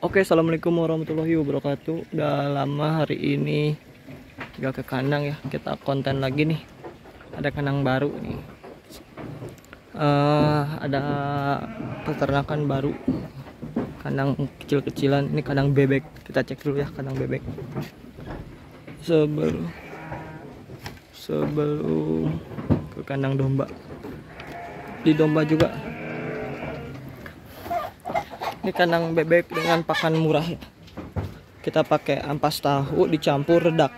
Oke, assalamualaikum warahmatullahi wabarakatuh. Udah lama hari ini gak ke kandang ya. Kita konten lagi nih. Ada kandang baru nih. Ada peternakan baru. Kandang kecil-kecilan. Ini kandang bebek. Kita cek dulu ya kandang bebek. Sebelum ke kandang domba. Di domba juga. Ini kandang bebek dengan pakan murah ya. Kita pakai ampas tahu dicampur redak.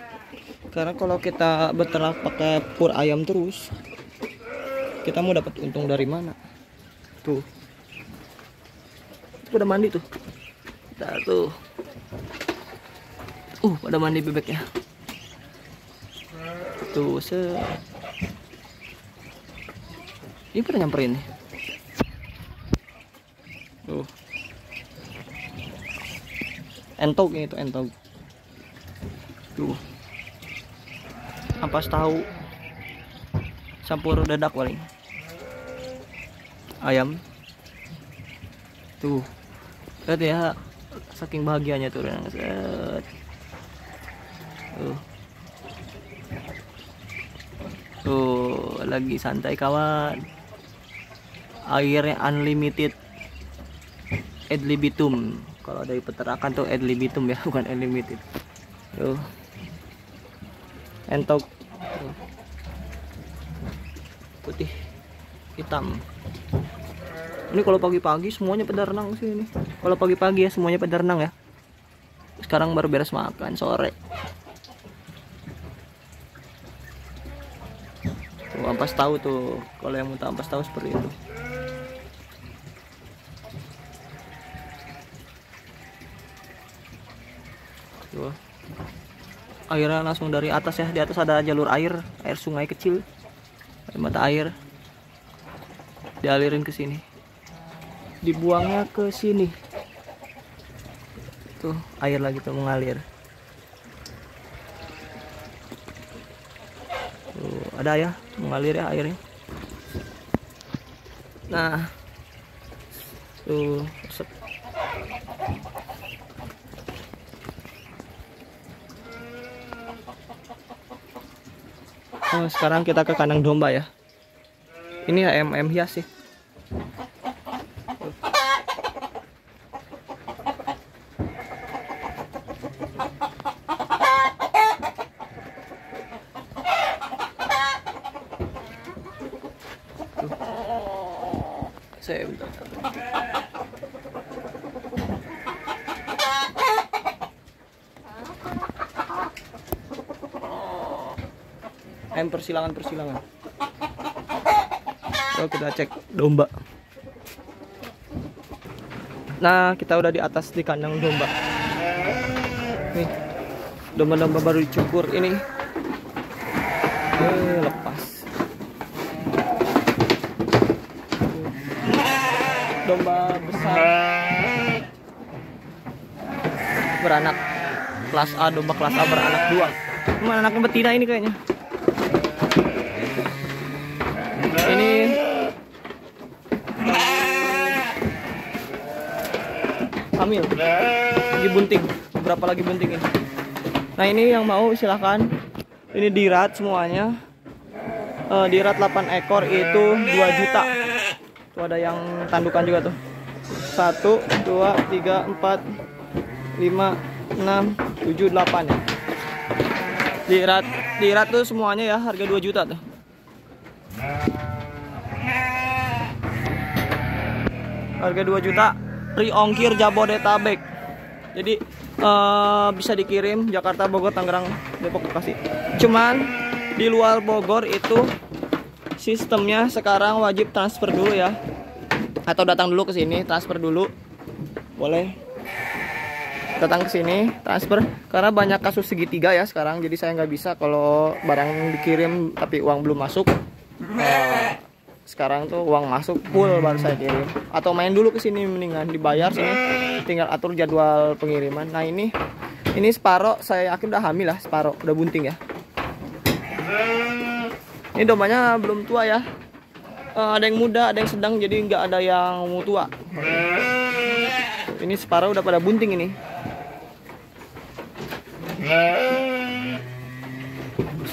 Karena kalau kita beternak pakai pur ayam terus, kita mau dapat untung dari mana? Tuh. Itu pada mandi tuh. Nah, tuh. Pada mandi bebek ya. Tuh, ini pada nyamperin nih. Tuh. Entog ini tuh entog. Tuh. Ampas tahu. Campur dadak paling. Ayam. Tuh. Lihat ya, saking bahagianya tuh. Tuh. Tuh, lagi santai kawan. Airnya unlimited. Ad libitum. Kalau dari peternakan tuh ad libitum ya, bukan unlimited. Tuh. Entok. Tuh. Putih hitam. Ini kalau pagi-pagi semuanya pada renang sih ini. Kalau pagi-pagi ya semuanya pada renang ya. Sekarang baru beres makan sore. Tuh, ampas tahu tuh. Kalau yang mau ampas tahu seperti itu. Tuh. Airnya langsung dari atas ya. Di atas ada jalur air sungai kecil. Ada mata air. Dialirin ke sini. Dibuangnya ke sini. Tuh, air lagi tuh mengalir. Tuh, ada ya, mengalir ya airnya. Nah. Tuh, sekarang kita ke kandang domba ya. Ini ayam hias sih. Saya bentar. Ayam persilangan. So, kita cek domba. Nah, kita udah di atas di kandang domba. Nih, domba-domba baru dicukur ini. Lepas. Domba besar beranak kelas A, domba kelas A beranak 2. Cuma anaknya betina ini kayaknya. Ini hamil, lagi bunting, berapa lagi bunting ini. Nah, ini yang mau silahkan. Ini dirat semuanya. Dirat 8 ekor itu 2 juta. Tuh ada yang tandukan juga tuh. 1, 2, 3, 4, 5, 6, 7, 8 ya. Dirat tuh semuanya ya harga 2 juta tuh. Harga 2 juta, free ongkir Jabodetabek. Jadi bisa dikirim Jakarta, Bogor, Tangerang, Depok, Bekasi. Cuman di luar Bogor itu sistemnya sekarang wajib transfer dulu ya. Atau datang dulu ke sini, transfer dulu. Boleh. Datang ke sini, transfer. Karena banyak kasus segitiga ya sekarang. Jadi saya nggak bisa kalau barang dikirim tapi uang belum masuk. Sekarang tuh uang masuk full baru saya kirim. Atau main dulu ke sini mendingan dibayar sini. Tinggal atur jadwal pengiriman. Nah, ini separoh saya yakin udah hamil lah, separoh udah bunting ya. Ini dombanya belum tua ya. Ada yang muda, ada yang sedang, jadi nggak ada yang mau tua. Ini separuh udah pada bunting ini.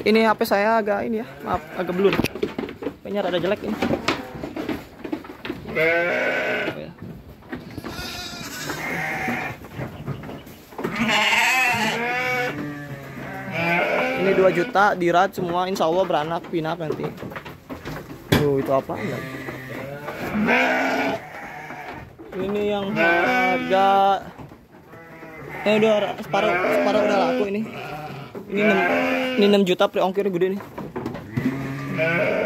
Ini HP saya agak ini ya, maaf agak blur. Kayaknya rada jelek ini. Ini 2 juta dirat semua, insya Allah beranak pinak nanti. Tuh itu apa enggak? Ini yang harga udah separuh udah laku ini. Ini 6 juta pre ongkir gede nih.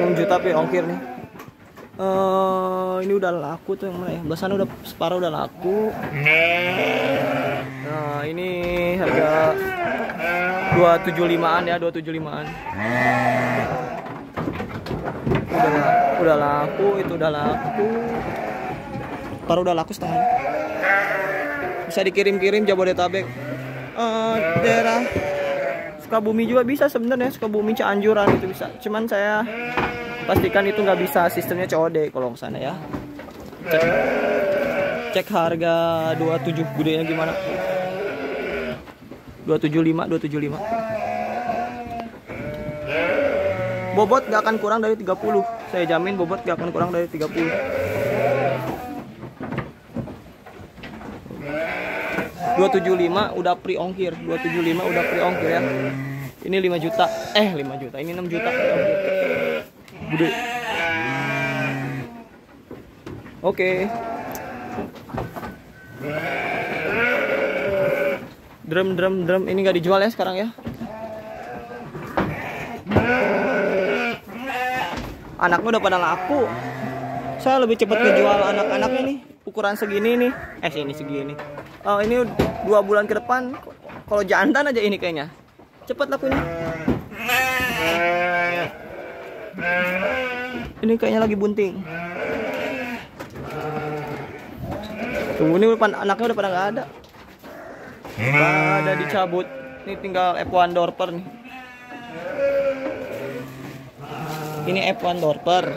6 juta pre ongkir nih. Ini udah laku tuh yang mana ya? Belasan udah separuh udah laku. Nah, ini harga 275-an ya, 275-an. Udah laku, itu udah laku. Separuh udah laku setengahnya. Bisa dikirim-kirim Jabodetabek. Daerah Sukabumi juga bisa sebenarnya, Sukabumi Cianjuran itu bisa. Cuman saya pastikan itu nggak bisa sistemnya COD kalau ke sana ya. Cek harga 27 gedenya gimana? 275. Bobot gak akan kurang dari 30. Saya jamin bobot gak akan kurang dari 30. 275 udah pre ongkir. 275 udah pre ongkir ya. Ini 5 juta. 5 juta. Ini 6 juta. Gede. Oke. Drum ini nggak dijual ya sekarang ya. Anaknya udah pada laku. Saya lebih cepat kejual anak-anaknya nih. Ukuran segini nih. Sini segini. Ini 2 bulan ke depan. Kalau jantan aja ini kayaknya. Cepat lakunya. Ini kayaknya lagi bunting. Tuh ini anaknya udah pada nggak ada. Pada dicabut. Ini tinggal F1 Dorper nih. Ini F1 Dorper.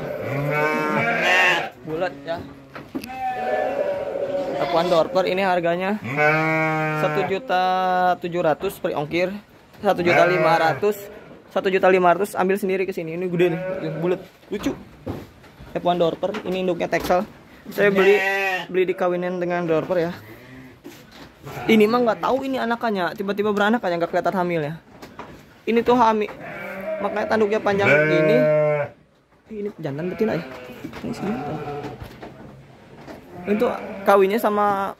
Bulat ya. F1 Dorper ini harganya 1.700.000 per ongkir. 1.500.000 ambil sendiri ke sini. Ini gede nih, bulat, lucu. F1 Dorper, ini induknya Texel. Saya beli dikawinin dengan Dorper ya. Ini mah nggak tahu ini anakannya, tiba-tiba beranak aja nggak kelihatan hamil ya. Ini tuh hamil, makanya tanduknya panjang gini. Ini jantan betina ya. Ini sini. Itu kawinnya sama.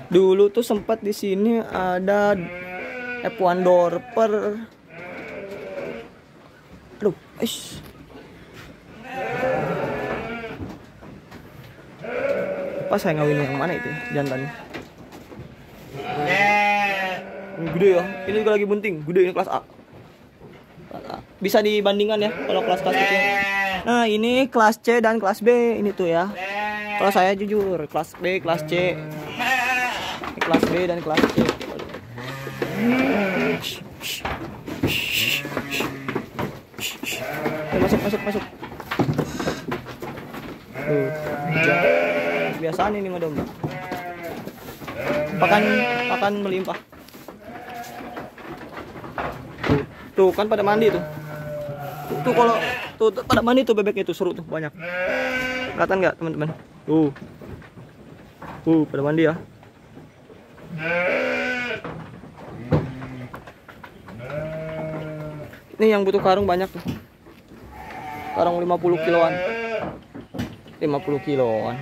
Dulu tuh sempat di sini ada F1 Dorper. Aduh, apa saya ngawin yang mana itu jantannya? Ini gede ya. Ini juga lagi bunting. Gede ini kelas A. Bisa dibandingkan ya kalau kelas-kelas kecil. Nah, ini kelas C dan kelas B ini tuh ya. Kalau saya jujur, kelas B, kelas C. Ini kelas B dan kelas C. Masuk. Tuh. Kebiasaan ini mah domba. Pakan melimpah. Tuh kan pada mandi tuh. Tuh kalau tuh pada mandi tuh bebeknya itu seru tuh banyak. Kelihatan nggak teman-teman? Tuh pada mandi ya. Ini yang butuh karung banyak tuh. Karung 50 kiloan. 50 kiloan.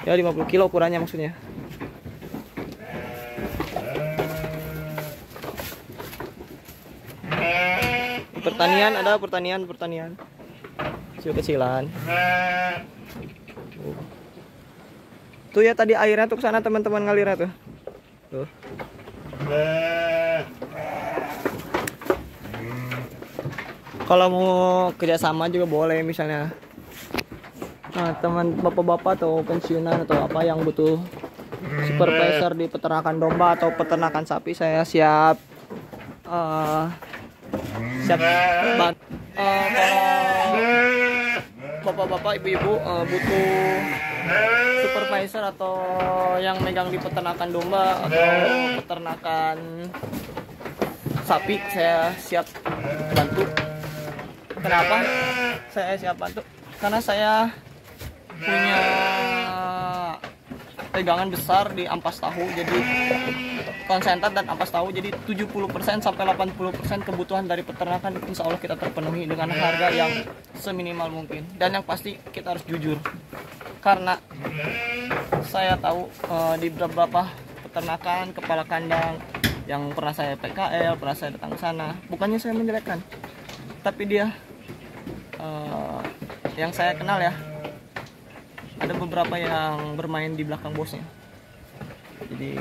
Ya 50 kilo ukurannya maksudnya. Pertanian ada pertanian kecil-kecilan. Tuh ya tadi airnya tuh ke sana teman-teman ngalirnya tuh. Tuh. Kalau mau kerjasama juga boleh misalnya. Nah, teman bapak-bapak atau pensiunan atau apa yang butuh supervisor di peternakan domba atau peternakan sapi, saya siap kalau bapak-bapak ibu-ibu butuh supervisor atau yang megang di peternakan domba atau peternakan sapi, saya siap bantu. Kenapa saya siap bantu? Karena saya punya pegangan besar di ampas tahu, jadi konsentrat dan ampas tahu, jadi 70% sampai 80% kebutuhan dari peternakan insya Allah kita terpenuhi dengan harga yang seminimal mungkin. Dan yang pasti kita harus jujur, karena saya tahu di beberapa peternakan kepala kandang yang pernah saya PKL, pernah saya datang ke sana, bukannya saya menjelekkan, tapi dia yang saya kenal ya, ada beberapa yang bermain di belakang bosnya. Jadi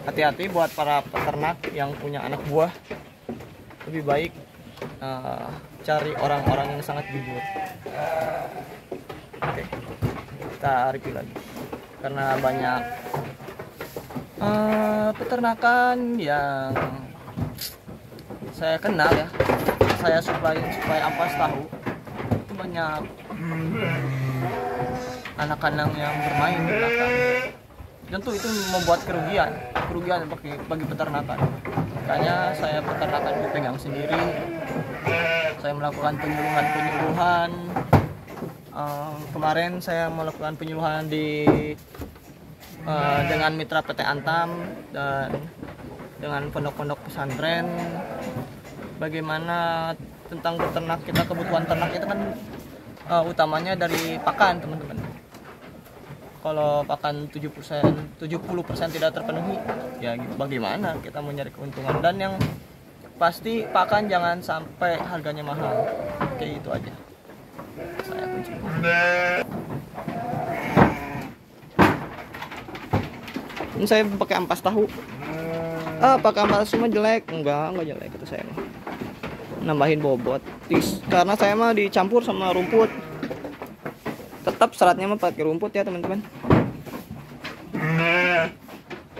hati-hati buat para peternak yang punya anak buah, lebih baik cari orang-orang yang sangat jujur. Oke, kita review lagi, karena banyak peternakan yang saya kenal ya, saya supply ampas tahu, itu banyak anak kandang yang bermain di belakang. Tentu itu membuat kerugian bagi peternakan. Makanya saya peternakan pegang sendiri, saya melakukan penyuluhan. Kemarin saya melakukan penyuluhan dengan mitra PT Antam dan dengan pondok-pondok pesantren. Bagaimana tentang peternak kita, kebutuhan ternak itu kan utamanya dari pakan, teman-teman. Kalau pakan 70% tidak terpenuhi, ya bagaimana kita mau nyari keuntungan. Dan yang pasti pakan jangan sampai harganya mahal. Oke, itu aja saya kunci. Ini saya pakai ampas tahu. Pakai ampas semua jelek? Enggak jelek itu saya. Nambahin bobot. Karena saya mah dicampur sama rumput. Tetap seratnya mah pakai rumput ya, teman-teman.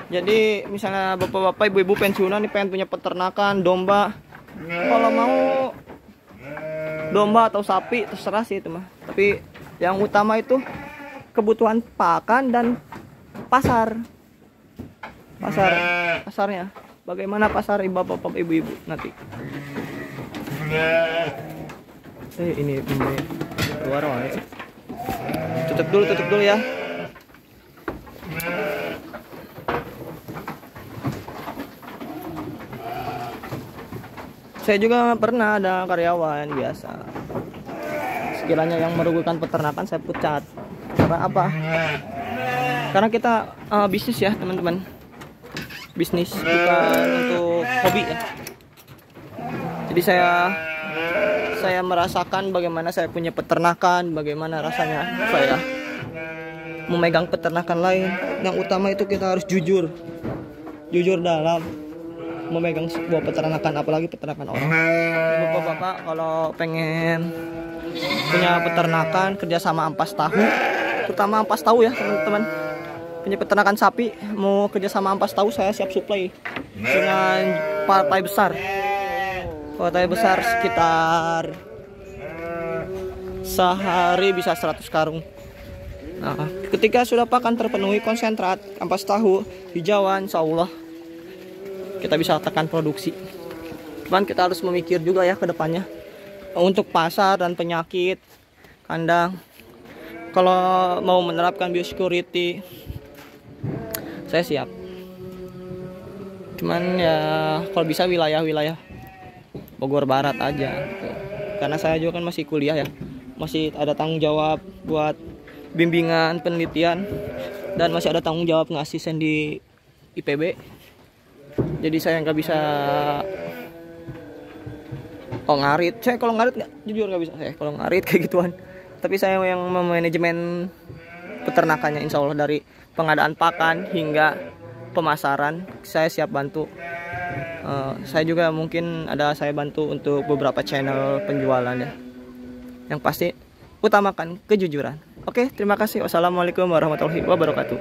Jadi misalnya bapak-bapak, ibu-ibu pensiunan nih pengen punya peternakan domba, kalau mau domba atau sapi terserah sih itu mah. Tapi yang utama itu kebutuhan pakan dan pasarnya. Bagaimana pasar bapak-bapak, ibu-ibu nanti. Ini keluar ya. Tutup dulu ya. Saya juga pernah ada karyawan biasa, sekiranya yang merugikan peternakan saya pecat. Karena apa? Karena kita bisnis ya, teman-teman. Bisnis bukan untuk hobi ya. Jadi saya merasakan bagaimana saya punya peternakan, bagaimana rasanya saya memegang peternakan lain. Yang utama itu kita harus jujur dalam memegang sebuah peternakan, apalagi peternakan orang. Bapak-bapak kalau pengen punya peternakan kerja sama ampas tahu, terutama ampas tahu ya, teman-teman. Punya peternakan sapi, mau kerja sama ampas tahu, saya siap supply dengan partai besar. Partai besar sekitar sehari bisa 100 karung. Nah, ketika sudah pakan terpenuhi, konsentrat, ampas tahu, hijauan, insya Allah kita bisa tekan produksi. Cuman kita harus memikir juga ya ke depannya untuk pasar dan penyakit kandang. Kalau mau menerapkan biosecurity, saya siap. Cuman ya kalau bisa wilayah-wilayah Bogor Barat aja, karena saya juga kan masih kuliah ya, masih ada tanggung jawab buat bimbingan penelitian dan masih ada tanggung jawab ngasih di IPB. Jadi saya nggak bisa ngarit. Saya kalau ngarit jujur nggak bisa saya kalau ngarit kayak gituan. Tapi saya yang memanajemen peternakannya, insya Allah dari pengadaan pakan hingga pemasaran saya siap bantu. Saya juga mungkin saya bantu untuk beberapa channel penjualan ya. Yang pasti utamakan kejujuran. Oke, terima kasih. Wassalamualaikum warahmatullahi wabarakatuh.